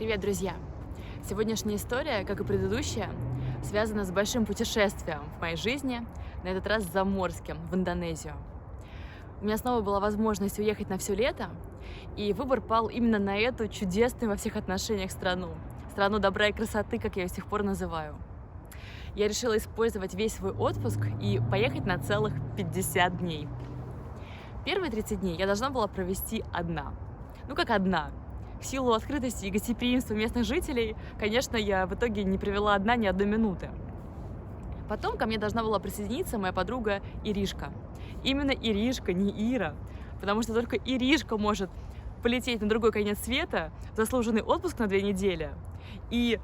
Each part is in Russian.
Привет, друзья! Сегодняшняя история, как и предыдущая, связана с большим путешествием в моей жизни, на этот раз заморским, в Индонезию. У меня снова была возможность уехать на все лето, и выбор пал именно на эту чудесную во всех отношениях страну. Страну добра и красоты, как я ее с тех пор называю. Я решила использовать весь свой отпуск и поехать на целых 50 дней. Первые 30 дней я должна была провести одна. Ну как одна? В силу открытости и гостеприимства местных жителей, конечно, я в итоге не провела одна ни одной минуты. Потом ко мне должна была присоединиться моя подруга Иришка. Именно Иришка, не Ира, потому что только Иришка может полететь на другой конец света, в заслуженный отпуск на 2 недели, и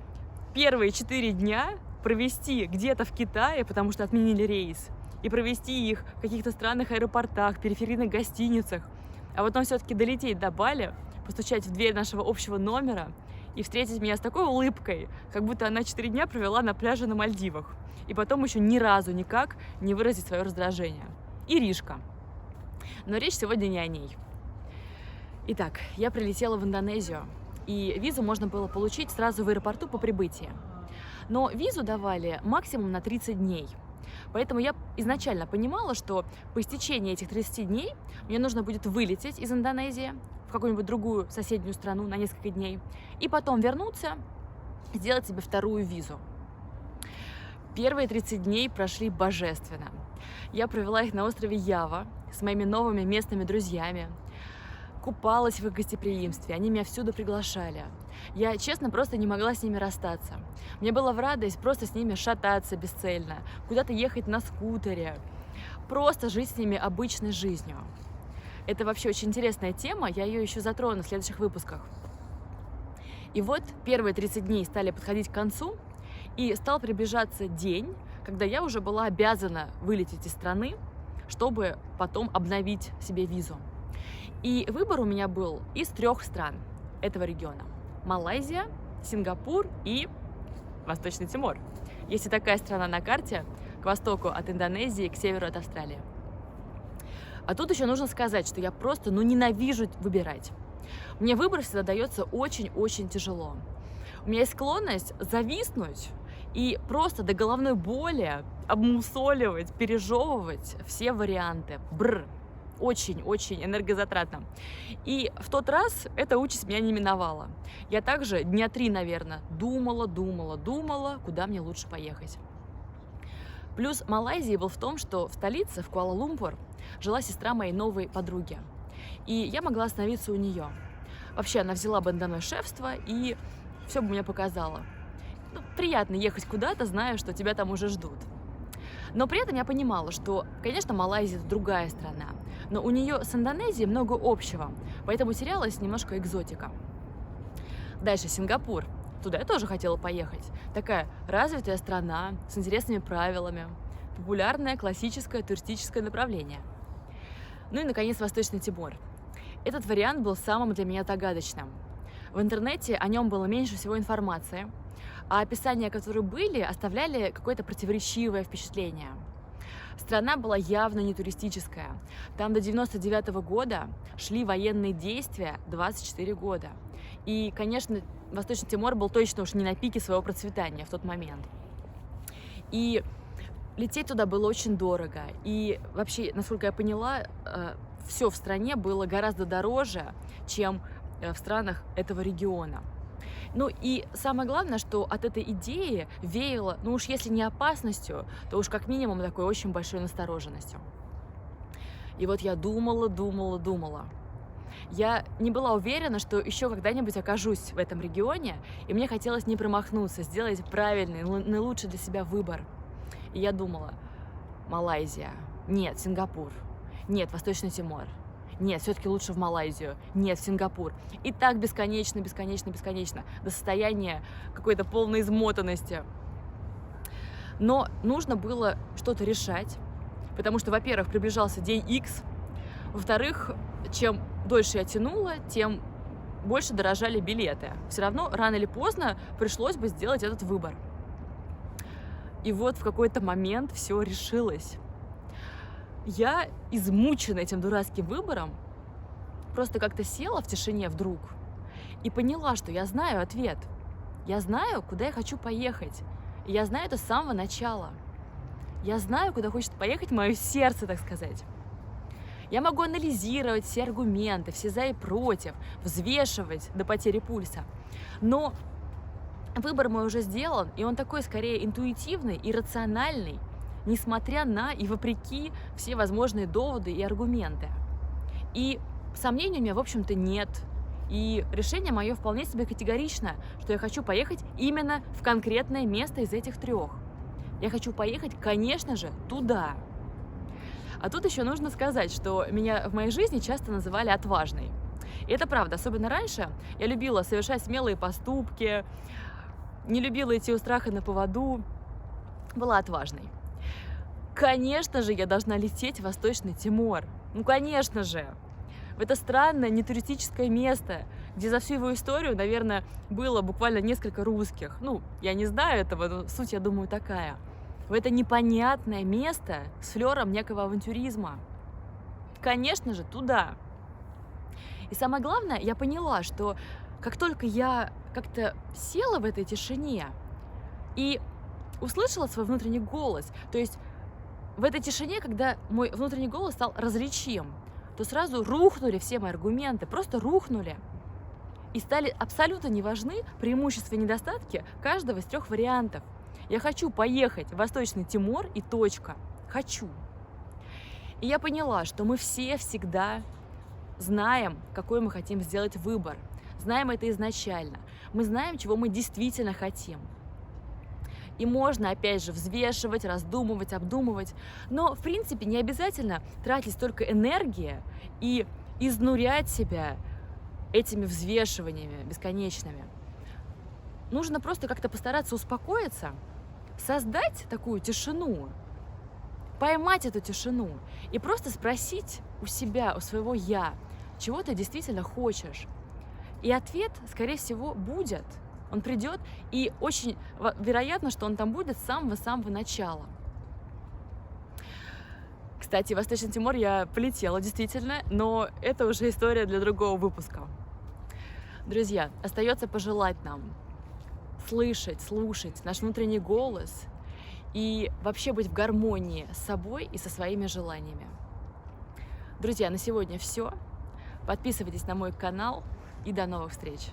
первые 4 дня провести где-то в Китае, потому что отменили рейс, и провести их в каких-то странных аэропортах, периферийных гостиницах, а потом все-таки долететь до Бали, постучать в дверь нашего общего номера и встретить меня с такой улыбкой, как будто она 4 дня провела на пляже на Мальдивах, и потом еще ни разу никак не выразить свое раздражение. Иришка. Но речь сегодня не о ней. Итак, я прилетела в Индонезию, и визу можно было получить сразу в аэропорту по прибытии. Но визу давали максимум на 30 дней. Поэтому я изначально понимала, что по истечении этих 30 дней мне нужно будет вылететь из Индонезии в какую-нибудь другую соседнюю страну на несколько дней, и потом вернуться, сделать себе вторую визу. Первые 30 дней прошли божественно. Я провела их на острове Ява с моими новыми местными друзьями, купалась в их гостеприимстве, они меня всюду приглашали. Я, честно, просто не могла с ними расстаться. Мне было в радость просто с ними шататься бесцельно, куда-то ехать на скутере, просто жить с ними обычной жизнью. Это вообще очень интересная тема, я ее еще затрону в следующих выпусках. И вот первые 30 дней стали подходить к концу, и стал приближаться день, когда я уже была обязана вылететь из страны, чтобы потом обновить себе визу. И выбор у меня был из 3 стран этого региона: Малайзия, Сингапур и Восточный Тимор. Есть и такая страна на карте, к востоку от Индонезии, к северу от Австралии. А тут еще нужно сказать, что я просто ненавижу выбирать. Мне выбор всегда дается очень-очень тяжело. У меня есть склонность зависнуть и просто до головной боли обмусоливать, пережевывать все варианты. Очень-очень энергозатратно. И в тот раз эта участь меня не миновала. Я также дня 3, наверное, думала, куда мне лучше поехать. Плюс Малайзии был в том, что в столице, в Куала-Лумпур, жила сестра моей новой подруги. И я могла остановиться у нее. Вообще, она взяла бы надо мной шефство и все бы мне показала. Приятно ехать куда-то, зная, что тебя там уже ждут. Но при этом я понимала, что, конечно, Малайзия – это другая страна, но у нее с Индонезией много общего, поэтому терялась немножко экзотика. Дальше Сингапур. Туда я тоже хотела поехать. Такая развитая страна с интересными правилами, популярное классическое туристическое направление. Ну и, наконец, Восточный Тимор. Этот вариант был самым для меня загадочным. В интернете о нем было меньше всего информации, а описания, которые были, оставляли какое-то противоречивое впечатление. Страна была явно не туристическая. Там до 99 года шли военные действия 24 года. И, конечно, Восточный Тимор был точно уж не на пике своего процветания в тот момент. И лететь туда было очень дорого. И вообще, насколько я поняла, все в стране было гораздо дороже, чем в странах этого региона. Ну и самое главное, что от этой идеи веяло, ну уж если не опасностью, то уж как минимум такой очень большой настороженностью. И вот я думала. Я не была уверена, что еще когда-нибудь окажусь в этом регионе, и мне хотелось не промахнуться, сделать правильный, наилучший для себя выбор. И я думала: Малайзия, нет, Сингапур, нет, Восточный Тимор, нет, все-таки лучше в Малайзию, нет, в Сингапур. И так бесконечно, до состояния какой-то полной измотанности. Но нужно было что-то решать, потому что, во-первых, приближался день X, во-вторых, чем дольше я тянула, тем больше дорожали билеты. Все равно рано или поздно пришлось бы сделать этот выбор. И вот в какой-то момент все решилось. Я, измучена этим дурацким выбором, просто как-то села в тишине вдруг и поняла, что я знаю ответ. Я знаю, куда я хочу поехать. И я знаю это с самого начала. Я знаю, куда хочет поехать мое сердце, так сказать. Я могу анализировать все аргументы, все за и против, взвешивать до потери пульса. Но выбор мой уже сделан, и он такой скорее интуитивный и рациональный, несмотря на и вопреки все возможные доводы и аргументы. И сомнений у меня, в общем-то, нет. И решение мое вполне себе категорично, что я хочу поехать именно в конкретное место из этих 3. Я хочу поехать, конечно же, туда. А тут еще нужно сказать, что меня в моей жизни часто называли отважной. И это правда, особенно раньше я любила совершать смелые поступки, не любила идти у страха на поводу, была отважной. Конечно же, я должна лететь в Восточный Тимор. Ну, конечно же. В это странное нетуристическое место, где за всю его историю, наверное, было буквально несколько русских. Ну, я не знаю этого, но суть, я думаю, такая. В это непонятное место с флером некого авантюризма. Конечно же, туда. И самое главное, я поняла, что как только я как-то села в этой тишине и услышала свой внутренний голос, то есть в этой тишине, когда мой внутренний голос стал различим, то сразу рухнули все мои аргументы, просто рухнули. И стали абсолютно не важны преимущества и недостатки каждого из 3 вариантов. Я хочу поехать в Восточный Тимор и точка. Хочу. И я поняла, что мы все всегда знаем, какой мы хотим сделать выбор. Знаем это изначально. Мы знаем, чего мы действительно хотим. И можно, опять же, взвешивать, раздумывать, обдумывать. Но, в принципе, не обязательно тратить столько энергии и изнурять себя этими взвешиваниями бесконечными. Нужно просто как-то постараться успокоиться, создать такую тишину, поймать эту тишину и просто спросить у себя, у своего «я», чего ты действительно хочешь. И ответ, скорее всего, будет. Он придет, и очень вероятно, что он там будет с самого-самого начала. Кстати, в Восточный Тимор я полетела, действительно, но это уже история для другого выпуска. Друзья, остается пожелать нам слышать, слушать наш внутренний голос и вообще быть в гармонии с собой и со своими желаниями. Друзья, на сегодня все. Подписывайтесь на мой канал и до новых встреч!